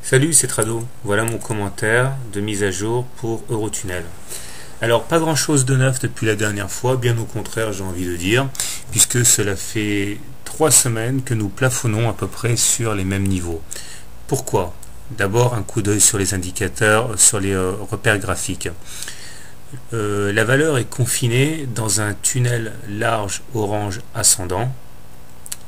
Salut, c'est Trado. Voilà mon commentaire de mise à jour pour Eurotunnel. Alors, pas grand chose de neuf depuis la dernière fois, bien au contraire, j'ai envie de dire, puisque cela fait 3 semaines que nous plafonnons à peu près sur les mêmes niveaux. Pourquoi? D'abord, un coup d'œil sur les indicateurs, sur les repères graphiques. La valeur est confinée dans un tunnel large orange ascendant,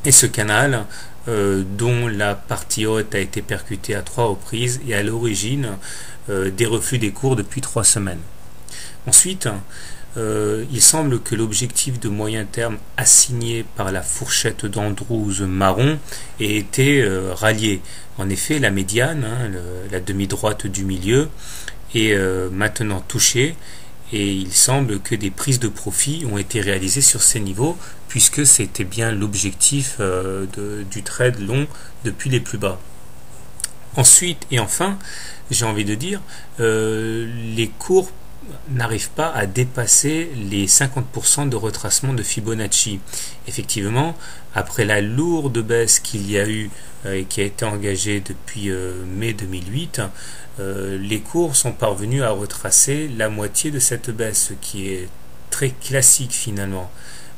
et ce canal, dont la partie haute a été percutée à 3 reprises, est à l'origine des reflux des cours depuis 3 semaines. Ensuite, il semble que l'objectif de moyen terme assigné par la fourchette d'Andrews marron ait été rallié. En effet, la médiane, la demi-droite du milieu, est maintenant touchée, et il semble que des prises de profit ont été réalisées sur ces niveaux, puisque c'était bien l'objectif du trade long depuis les plus bas. Ensuite et enfin, j'ai envie de dire, les cours n'arrivent pas à dépasser les 50% de retracement de Fibonacci. Effectivement, après la lourde baisse qu'il y a eu et qui a été engagée depuis mai 2008, les cours sont parvenus à retracer la moitié de cette baisse, ce qui est très classique finalement.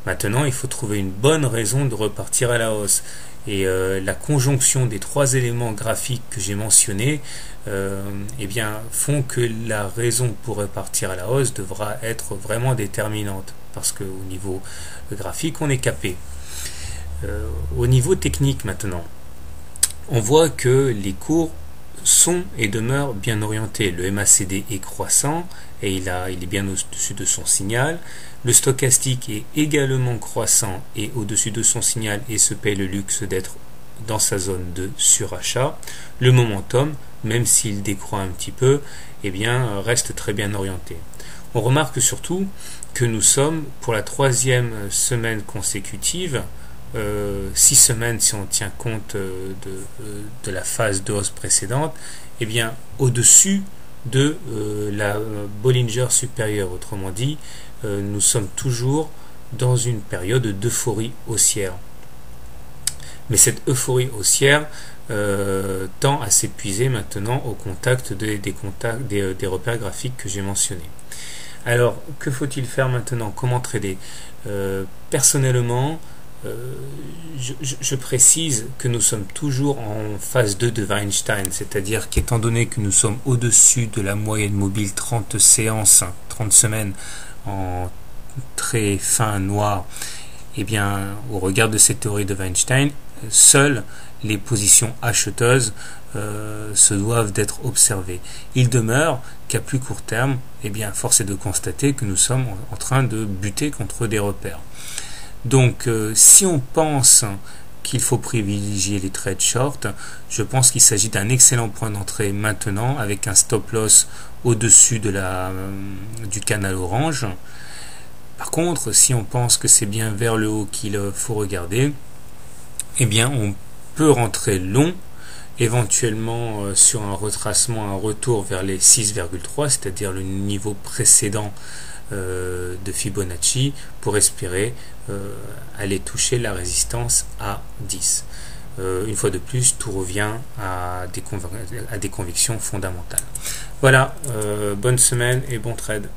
Maintenant, il faut trouver une bonne raison de repartir à la hausse. Et la conjonction des 3 éléments graphiques que j'ai mentionnés font que la raison pour repartir à la hausse devra être vraiment déterminante, parce qu'au niveau graphique, on est capé. Au niveau technique maintenant, on voit que les cours sont et demeurent bien orientés. Le MACD est croissant et il est bien au-dessus de son signal. Le stochastique est également croissant et au-dessus de son signal et se paie le luxe d'être dans sa zone de surachat. Le momentum, même s'il décroît un petit peu, reste très bien orienté. On remarque surtout que nous sommes pour la 3e semaine consécutive, 6 semaines si on tient compte de la phase de hausse précédente, au-dessus de la Bollinger supérieure. Autrement dit, nous sommes toujours dans une période d'euphorie haussière. Mais cette euphorie haussière tend à s'épuiser maintenant au contact des repères graphiques que j'ai mentionnés. Alors, que faut-il faire maintenant? Comment trader? Personnellement, je précise que nous sommes toujours en phase 2 de Weinstein, c'est-à-dire qu'étant donné que nous sommes au-dessus de la moyenne mobile 30 séances, 30 semaines en très fin noir, au regard de cette théorie de Weinstein, seules les positions acheteuses se doivent d'être observées. Il demeure qu'à plus court terme, force est de constater que nous sommes en train de buter contre des repères. Donc, si on pense qu'il faut privilégier les trades short, je pense qu'il s'agit d'un excellent point d'entrée maintenant, avec un stop loss au-dessus du canal orange. Par contre, si on pense que c'est bien vers le haut qu'il faut regarder, on peut rentrer long, éventuellement sur un retracement, un retour vers les 6,3, c'est-à-dire le niveau précédent de Fibonacci, pour espérer aller toucher la résistance à 10. Une fois de plus, tout revient à des convictions fondamentales. Voilà, bonne semaine et bon trade.